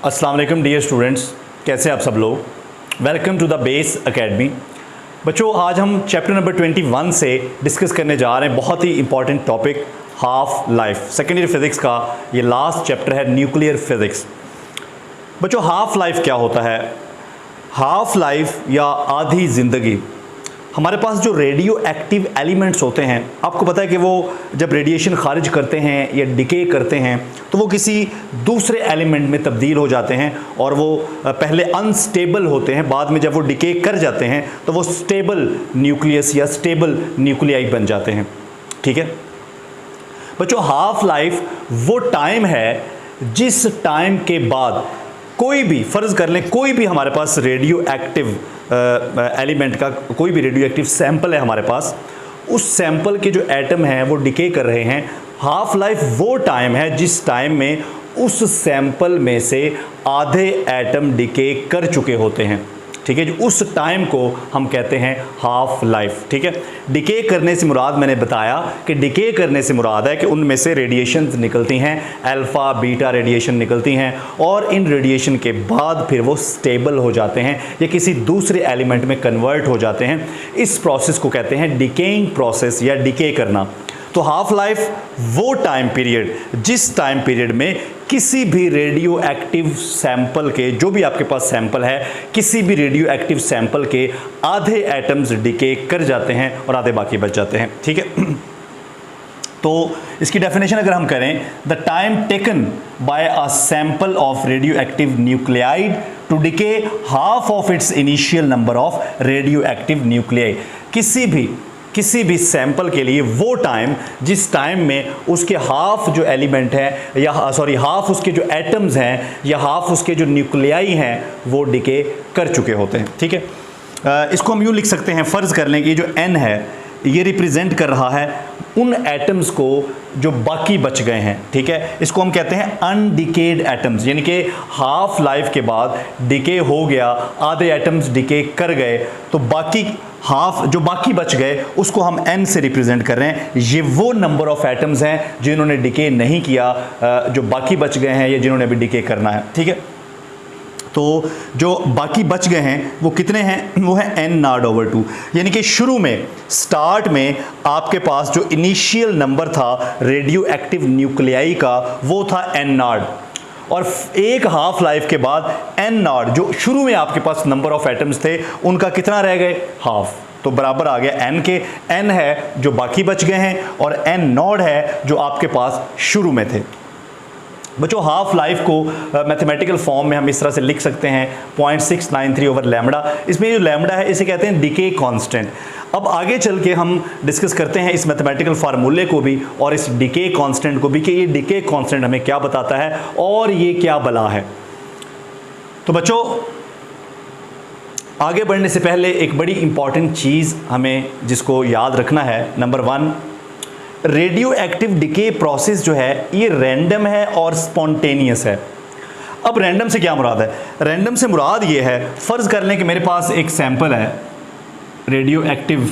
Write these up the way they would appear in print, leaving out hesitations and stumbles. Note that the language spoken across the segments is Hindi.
अस्सलाम वालेकुम डियर स्टूडेंट्स, कैसे आप सब लोग। Welcome to the base academy. बच्चों, आज हम चैप्टर नंबर 21 से डिस्कस करने जा रहे हैं बहुत ही important topic, half life. Second year physics का ये लास्ट चैप्टर है, न्यूक्लियर फिज़िक्स। बच्चों, हाफ लाइफ क्या होता है? हाफ लाइफ या आधी ज़िंदगी, हमारे पास जो रेडियो एक्टिव एलिमेंट्स होते हैं, आपको पता है कि वो जब रेडिएशन खारिज करते हैं या डिके करते हैं तो वो किसी दूसरे एलिमेंट में तब्दील हो जाते हैं और वो पहले अनस्टेबल होते हैं, बाद में जब वो डिके कर जाते हैं तो वो स्टेबल न्यूक्लियस या स्टेबल न्यूक्लियाई बन जाते हैं। ठीक है बच्चों, हाफ लाइफ वो टाइम है जिस टाइम के बाद कोई भी, फ़र्ज़ कर लें कोई भी हमारे पास रेडियो एक्टिव एलिमेंट का कोई भी रेडियो एक्टिव सैंपल है हमारे पास, उस सैंपल के जो एटम हैं वो डिके कर रहे हैं। हाफ लाइफ वो टाइम है जिस टाइम में उस सैंपल में से आधे एटम डिके कर चुके होते हैं। ठीक है जी, उस टाइम को हम कहते हैं हाफ लाइफ। ठीक है, डिके करने से मुराद, मैंने बताया कि डिके करने से मुराद है कि उनमें से रेडिएशन निकलती हैं, अल्फ़ा बीटा रेडिएशन निकलती हैं और इन रेडिएशन के बाद फिर वो स्टेबल हो जाते हैं या किसी दूसरे एलिमेंट में कन्वर्ट हो जाते हैं। इस प्रोसेस को कहते हैं डिकेइंग प्रोसेस या डिके करना। तो हाफ लाइफ वो टाइम पीरियड जिस टाइम पीरियड में किसी भी रेडियो एक्टिव सैंपल के, जो भी आपके पास सैंपल है, किसी भी रेडियो एक्टिव सैंपल के आधे एटम्स डिके कर जाते हैं और आधे बाकी बच जाते हैं। ठीक है, तो इसकी डेफिनेशन अगर हम करें, the time taken by a sample of radio active nuclide to decay half of its initial number of radio active nuclei. किसी भी सैंपल के लिए वो टाइम जिस टाइम में उसके हाफ जो एलिमेंट है या हाफ उसके जो एटम्स हैं या हाफ उसके जो न्यूक्लियाई हैं वो डिके कर चुके होते हैं। ठीक है, इसको हम यूँ लिख सकते हैं, फ़र्ज़ कर लें कि ये जो n है ये रिप्रेजेंट कर रहा है उन एटम्स को जो बाकी बच गए हैं। ठीक है, इसको हम कहते हैं अनडिकेड एटम्स, यानी कि हाफ लाइफ के बाद डिके हो गया, आधे एटम्स डिके कर गए, तो बाकी हाफ जो बाकी बच गए उसको हम n से रिप्रेजेंट कर रहे हैं। ये वो नंबर ऑफ एटम्स हैं जिन्होंने डिके नहीं किया, जो बाकी बच गए हैं या जिन्होंने अभी डिके करना है। ठीक है, तो जो बाकी बच गए हैं वो कितने हैं? वो है n02, यानी कि शुरू में, स्टार्ट में आपके पास जो इनिशियल नंबर था रेडियो एक्टिव न्यूक्लियाई का वो था n0, और एक हाफ लाइफ के बाद n0 जो शुरू में आपके पास नंबर ऑफ एटम्स थे उनका कितना रह गए? हाफ। तो बराबर आ गया n के, n है जो बाकी बच गए हैं और n0 है जो आपके पास शुरू में थे। बच्चों, हाफ लाइफ को मैथमेटिकल फॉर्म में हम इस तरह से लिख सकते हैं 0.693 ओवर लैम्बडा। इसमें जो लैम्बडा है इसे कहते हैं डिके कांस्टेंट। अब आगे चल के हम डिस्कस करते हैं इस मैथमेटिकल फार्मूले को भी और इस डिके कांस्टेंट को भी कि ये डिके कांस्टेंट हमें क्या बताता है और ये क्या बला है। तो बच्चों, आगे बढ़ने से पहले एक बड़ी इंपॉर्टेंट चीज़ हमें जिसको याद रखना है, number 1, radio active decay process जो है ये रैंडम है और स्पॉन्टेनियस है। अब रैंडम से क्या मुराद है? रैंडम से मुराद ये है, फ़र्ज़ कर लें कि मेरे पास एक सैंपल है रेडियो एक्टिव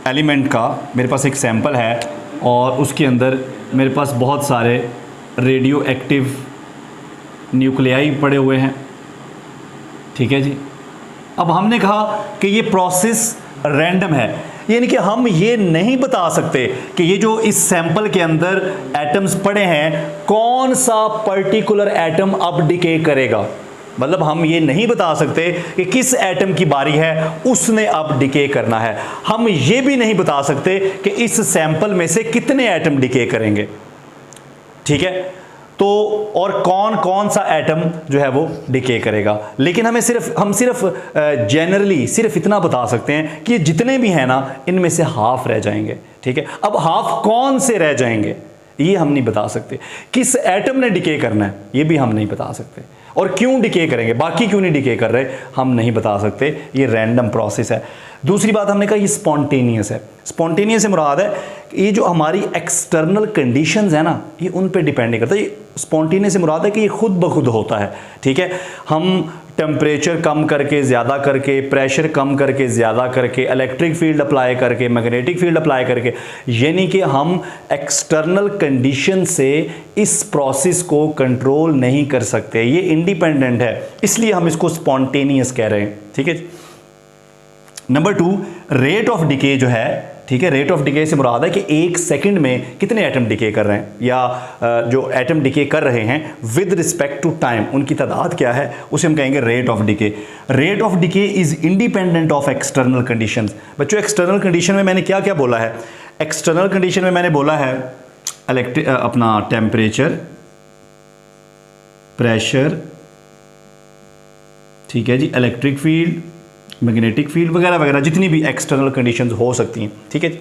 एलिमेंट का, मेरे पास एक सैंपल है और उसके अंदर मेरे पास बहुत सारे रेडियो एक्टिव न्यूक्लियाई पड़े हुए हैं। ठीक है जी, अब हमने कहा कि ये प्रोसेस रैंडम है, यानी कि हम ये नहीं बता सकते कि ये जो इस सैंपल के अंदर एटम्स पड़े हैं कौन सा पर्टिकुलर एटम अब डिके करेगा। मतलब हम ये नहीं बता सकते कि किस एटम की बारी है उसने अब डिके करना है। हम ये भी नहीं बता सकते कि इस सैंपल में से कितने एटम डिके करेंगे। ठीक है, तो और कौन कौन सा एटम जो है वो डिके करेगा। लेकिन हम सिर्फ जनरली सिर्फ इतना बता सकते हैं कि जितने भी हैं ना इनमें से हाफ रह जाएंगे। ठीक है, अब हाफ कौन से रह जाएंगे ये हम नहीं बता सकते। किस एटम ने डिके करना है ये भी हम नहीं बता सकते, और क्यों डिके करेंगे, बाकी क्यों नहीं डिके कर रहे, हम नहीं बता सकते। ये रैंडम प्रोसेस है। दूसरी बात हमने कहा ये स्पॉन्टेनियस है। स्पॉन्टेनियस से मुराद है ये जो हमारी एक्सटर्नल कंडीशंस है ना ये उन पे डिपेंड नहीं करता। ये स्पॉन्टेनियस से मुराद है कि ये खुद ब खुद होता है। ठीक है, हम टेम्परेचर कम करके ज़्यादा करके, प्रेशर कम करके ज़्यादा करके, इलेक्ट्रिक फील्ड अप्लाई करके, मैग्नेटिक फील्ड अप्लाई करके, यानी कि हम एक्सटर्नल कंडीशन से इस प्रोसेस को कंट्रोल नहीं कर सकते। ये इंडिपेंडेंट है, इसलिए हम इसको स्पॉन्टेनियस कह रहे हैं। ठीक है। नंबर 2, रेट ऑफ डिके जो है, ठीक है, रेट ऑफ डिके से मुराद है कि एक सेकंड में कितने एटम डिके कर रहे हैं, या जो एटम डिके कर रहे हैं विद रिस्पेक्ट टू टाइम, उनकी तादाद क्या है, उसे हम कहेंगे rate of decay. Rate of decay is independent of external conditions. बच्चों, एक्सटर्नल कंडीशन में मैंने क्या क्या बोला है? एक्सटर्नल कंडीशन में मैंने बोला है अपना टेम्परेचर, प्रेशर, ठीक है जी, इलेक्ट्रिक फील्ड, मैग्नेटिक फील्ड वगैरह वगैरह, जितनी भी एक्सटर्नल कंडीशंस हो सकती हैं। ठीक है।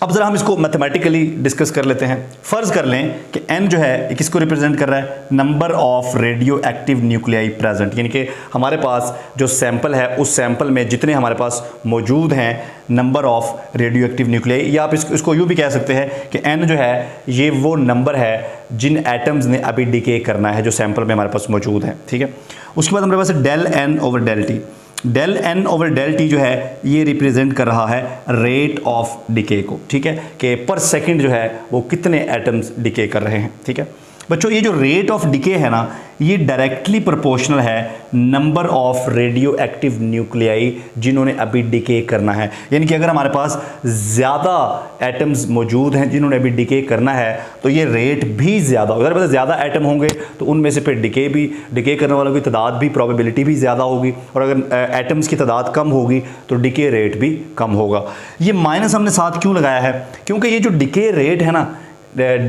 अब जरा हम इसको मैथमेटिकली डिस्कस कर लेते हैं। फर्ज कर लें कि n जो है ये किसको रिप्रेजेंट कर रहा है? Number of radio active nuclei present, यानी कि हमारे पास जो सैंपल है उस सैंपल में जितने हमारे पास मौजूद हैं number of radio active nuclei, या आप इसको यूँ भी कह सकते हैं कि n जो है ये वो नंबर है जिन एटम्स ने अभी डिके करना है जो सैंपल में हमारे पास मौजूद हैं। ठीक है। उसके बाद हमारे पास del n over del T. Del n over del T जो है ये रिप्रेजेंट कर रहा है रेट ऑफ डिके को। ठीक है, कि पर सेकंड जो है वो कितने एटम्स डिके कर रहे हैं। ठीक है बच्चों, ये जो रेट ऑफ डिके है ना, ये डायरेक्टली प्रोपोर्शनल है number of radio active nuclei जिन्होंने अभी डिके करना है। यानी कि अगर हमारे पास ज़्यादा एटम्स मौजूद हैं जिन्होंने अभी डिके करना है तो ये रेट भी ज़्यादा होगा। अगर ज़्यादा एटम होंगे तो उनमें से फिर डिके करने वालों की तादाद भी, प्रोबेबिलिटी भी ज़्यादा होगी, और अगर एटम्स की तादाद कम होगी तो डिके रेट भी कम होगा। ये माइनस हमने साथ क्यों लगाया है? क्योंकि ये जो डिके रेट है ना,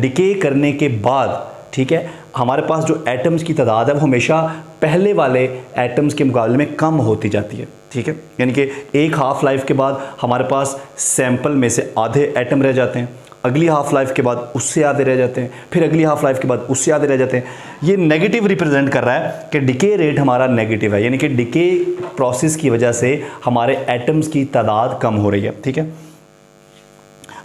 डिके करने के बाद, ठीक है, हमारे पास जो एटम्स की तादाद है वो हमेशा पहले वाले एटम्स के मुकाबले में कम होती जाती है। ठीक है, यानी कि एक हाफ लाइफ के बाद हमारे पास सैंपल में से आधे एटम रह जाते हैं, अगली हाफ लाइफ के बाद उससे आधे रह जाते हैं, फिर अगली हाफ लाइफ के बाद उससे आधे रह जाते हैं। ये नेगेटिव रिप्रेजेंट कर रहा है कि डिके रेट हमारा नेगेटिव है, यानी कि डिके प्रोसेस की वजह से हमारे एटम्स की तादाद कम हो रही है। ठीक है,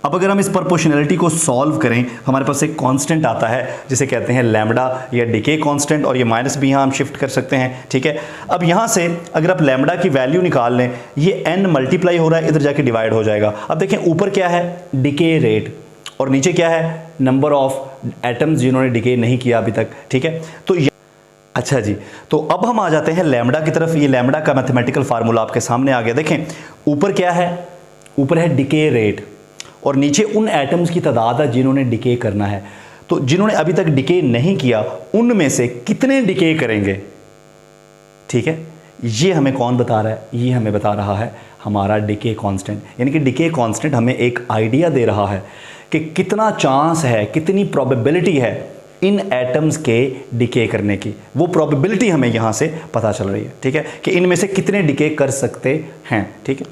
अब अगर हम इस प्रोपोर्शनैलिटी को सॉल्व करें, हमारे पास एक कांस्टेंट आता है जिसे कहते हैं लैम्बडा या डिके कांस्टेंट, और ये माइनस भी यहाँ हम शिफ्ट कर सकते हैं। ठीक है, अब यहाँ से अगर आप लैम्बडा की वैल्यू निकाल लें, ये n मल्टीप्लाई हो रहा है, इधर जाके डिवाइड हो जाएगा। अब देखें ऊपर क्या है? डिके रेट, और नीचे क्या है? नंबर ऑफ एटम्स जिन्होंने डिके नहीं किया अभी तक। ठीक है, तो अच्छा जी, तो अब हम आ जाते हैं लैम्बडा की तरफ। ये लैम्बडा का मैथमेटिकल फार्मूला आपके सामने आ गया। देखें ऊपर क्या है? ऊपर है डिके रेट, और नीचे उन एटम्स की तादाद है जिन्होंने डिके करना है। तो जिन्होंने अभी तक डिके नहीं किया उनमें से कितने डिके करेंगे? ठीक है, ये हमें कौन बता रहा है? ये हमें बता रहा है हमारा डिके कांस्टेंट। यानी कि डिके कांस्टेंट हमें एक आइडिया दे रहा है कि कितना चांस है, कितनी प्रोबेबिलिटी है इन एटम्स के डिके करने की। वो प्रोबेबिलिटी हमें यहाँ से पता चल रही है। ठीक है, कि इनमें से कितने डिके कर सकते हैं। ठीक है,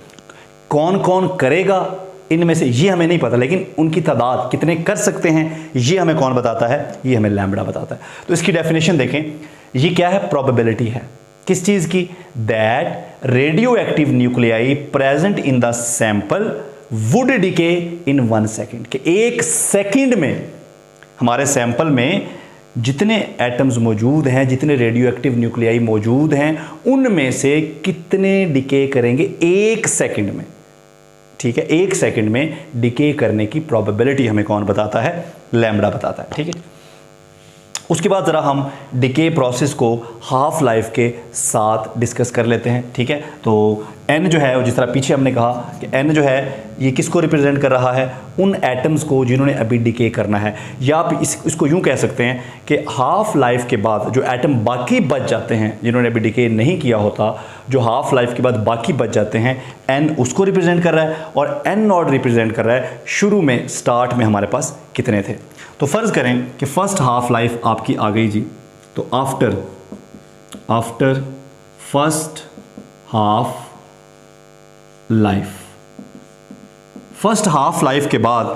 कौन कौन करेगा इनमें से ये हमें नहीं पता, लेकिन उनकी तादाद कितने कर सकते हैं ये हमें कौन बताता है? ये हमें लैम्बडा बताता है। तो इसकी डेफिनेशन देखें, ये क्या है? प्रोबेबिलिटी है। किस चीज़ की? That radio active nuclei present in the sample would decay in 1 second, कि 1 सेकेंड में हमारे सैंपल में जितने एटम्स मौजूद हैं, जितने रेडियो एक्टिव न्यूक्लियाई मौजूद हैं, उनमें से कितने डिके करेंगे 1 सेकेंड में। ठीक है, 1 सेकंड में डिके करने की प्रोबेबिलिटी हमें कौन बताता है? लैम्बडा बताता है। ठीक है, उसके बाद ज़रा हम डिके प्रोसेस को हाफ लाइफ के साथ डिस्कस कर लेते हैं। ठीक है, तो n जो है, जिस तरह पीछे हमने कहा कि n जो है ये किसको रिप्रेजेंट कर रहा है? उन एटम्स को जिन्होंने अभी डिके करना है। या आप इसको यूँ कह सकते हैं कि हाफ लाइफ के बाद जो एटम बाकी बच जाते हैं जिन्होंने अभी डिके नहीं किया होता, जो हाफ लाइफ के बाद बाकी बच जाते हैं, n उसको रिप्रेजेंट कर रहा है, और n नॉट रिप्रेजेंट कर रहा है शुरू में, स्टार्ट में हमारे पास कितने थे। तो फ़र्ज़ करें कि फ़र्स्ट हाफ लाइफ आपकी आ गई जी, तो after first half life, first half life के बाद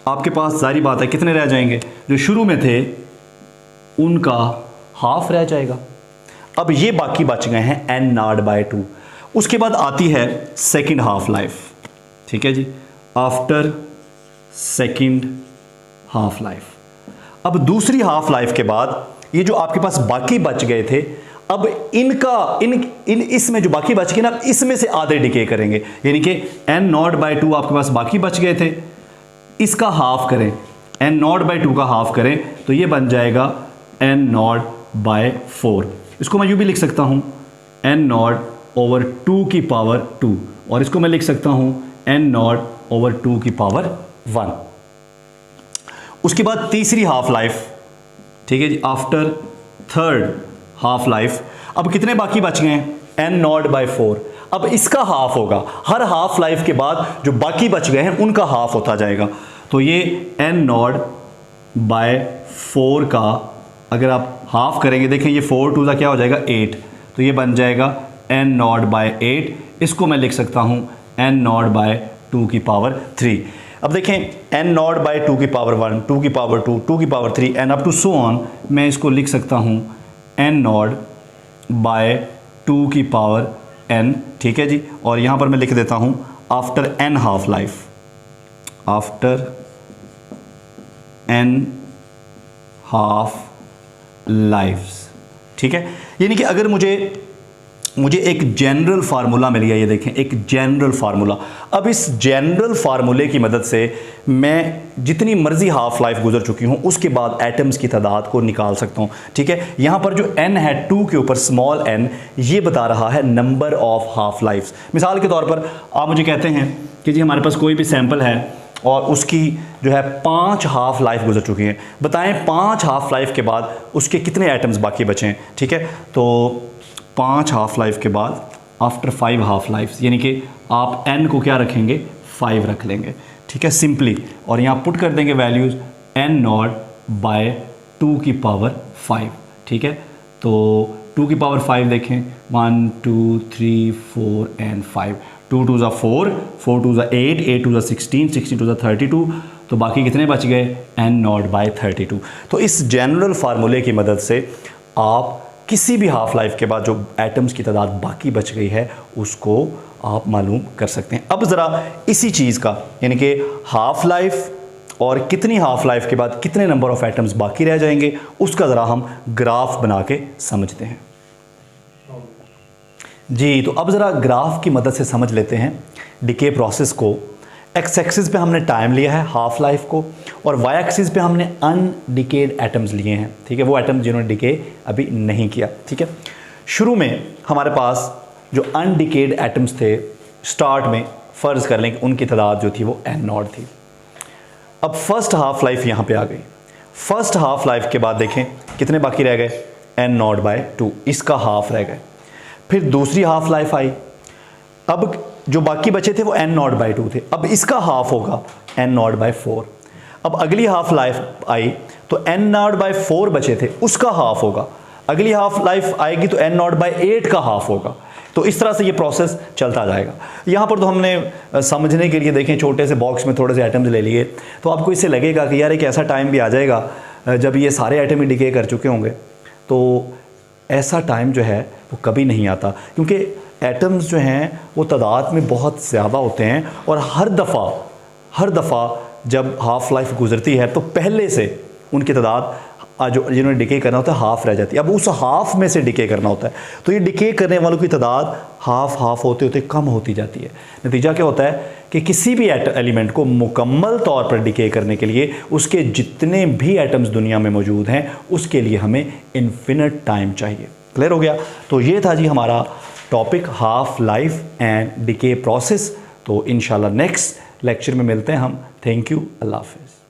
आपके पास जारी बात है कितने रह जाएंगे? जो शुरू में थे उनका हाफ रह जाएगा। अब ये बाकी बच गए हैं n नॉट बाय 2। उसके बाद आती है सेकंड हाफ लाइफ। ठीक है जी, आफ्टर सेकंड हाफ लाइफ। अब दूसरी हाफ लाइफ के बाद ये जो आपके पास बाकी बच गए थे, अब इनका इन इसमें जो बाकी बच गए ना, इसमें से आधे डिके करेंगे, यानी कि n0/2 आपके पास बाकी बच गए थे, इसका हाफ करें, n0/2 का हाफ करें तो ये बन जाएगा n0/4। इसको मैं यूँ भी लिख सकता हूँ n0/2 की पावर 2, और इसको मैं लिख सकता हूँ n0/2 की पावर 1। उसके बाद तीसरी हाफ लाइफ, ठीक है जी, आफ्टर थर्ड हाफ लाइफ, अब कितने बाकी बच गए हैं, n0/4। अब इसका हाफ होगा, हर हाफ लाइफ के बाद जो बाकी बच गए हैं उनका हाफ होता जाएगा। तो ये n0/4 का अगर आप हाफ करेंगे, देखें ये 4 2 का क्या हो जाएगा 8, तो ये बन जाएगा n0/8। इसको मैं लिख सकता हूँ n0/2 की पावर 3। अब देखें n0/2 की पावर 1, 2 की पावर 2, 2 की power 3 and up to so on, मैं इसको लिख सकता हूँ n0/2 की पावर n, ठीक है जी। और यहाँ पर मैं लिख देता हूँ after n half life, after n half lifes, ठीक है। यानी कि अगर मुझे एक जनरल फार्मूला मिल गया, ये देखें एक जनरल फार्मूला। अब इस जनरल फार्मूले की मदद से मैं जितनी मर्जी हाफ लाइफ गुजर चुकी हूँ उसके बाद एटम्स की तादाद को निकाल सकता हूँ, ठीक है। यहाँ पर जो n है 2 के ऊपर स्मॉल n, ये बता रहा है नंबर ऑफ हाफ लाइफ्स। मिसाल के तौर पर आप मुझे कहते हैं कि जी हमारे पास कोई भी सैंपल है और उसकी जो है 5 हाफ लाइफ गुजर चुकी हैं, बताएं 5 हाफ लाइफ के बाद उसके कितने एटम्स बाकी बचे हैं, ठीक है। तो 5 हाफ लाइफ के बाद आफ्टर 5 हाफ लाइफ्स, यानी कि आप n को क्या रखेंगे 5 रख लेंगे, ठीक है, सिंपली। और यहाँ पुट कर देंगे वैल्यूज़ n0/2 की पावर 5, ठीक है। तो 2 की पावर 5 देखें 1 2 3 4 एंड 5, 2 2 ज़ा 4, 4 2 ज़ा 8, 8 2 ज़ा 16, 16 2 ज़ा 32, तो बाकी कितने बच गए n0/32। तो इस जनरल फार्मूले की मदद से आप किसी भी हाफ लाइफ के बाद जो एटम्स की तादाद बाकी बच गई है उसको आप मालूम कर सकते हैं। अब ज़रा इसी चीज़ का, यानी कि हाफ लाइफ और कितनी हाफ लाइफ के बाद कितने नंबर ऑफ एटम्स बाकी रह जाएंगे, उसका ज़रा हम ग्राफ बना के समझते हैं जी। तो अब ज़रा ग्राफ की मदद से समझ लेते हैं डिके प्रोसेस को। एक्स एक्सिस पे हमने टाइम लिया है हाफ लाइफ को, और वाई एक्सिस पे हमने अनडिकेड एटम्स लिए हैं, ठीक है, वो एटम्स जिन्होंने डिके अभी नहीं किया, ठीक है। शुरू में हमारे पास जो अनडिकेड एटम्स थे, स्टार्ट में फ़र्ज़ कर लें कि उनकी तादाद जो थी वो n0 थी। अब फर्स्ट हाफ लाइफ यहाँ पे आ गई। फर्स्ट हाफ लाइफ के बाद देखें कितने बाकी रह गए n0/2, इसका हाफ रह गए। फिर दूसरी हाफ लाइफ आई, अब जो बाकी बचे थे वो n0/2 थे, अब इसका हाफ होगा n0/4। अब अगली हाफ लाइफ आई तो n0/4 बचे थे, उसका हाफ होगा। अगली हाफ लाइफ आएगी तो n0/8 का हाफ होगा। तो इस तरह से ये प्रोसेस चलता जाएगा। यहाँ पर तो हमने समझने के लिए देखें छोटे से बॉक्स में थोड़े से आइटम्स ले लिए, तो आपको इससे लगेगा कि यार एक ऐसा टाइम भी आ जाएगा जब ये सारे आइटम ही डिके कर चुके होंगे। तो ऐसा टाइम जो है वो कभी नहीं आता, क्योंकि एटम्स जो हैं वो तादाद में बहुत ज़्यादा होते हैं, और हर दफ़ा जब हाफ़ लाइफ गुजरती है तो पहले से उनकी तादाद जो जिन्होंने डिके करना होता है हाफ़ रह जाती है। अब उस हाफ़ में से डिके करना होता है, तो ये डिके करने वालों की तादाद हाफ़ होते होते कम होती जाती है। नतीजा क्या होता है कि किसी भी एलिमेंट को मुकम्मल तौर पर डिके करने के लिए उसके जितने भी एटम्स दुनिया में मौजूद हैं उसके लिए हमें इन्फिनिट टाइम चाहिए। क्लियर हो गया? तो ये था जी हमारा topic half life and decay process. तो इंशाल्लाह नेक्स्ट लेक्चर में मिलते हैं हम। थैंक यू, अल्लाह हाफ़िज़।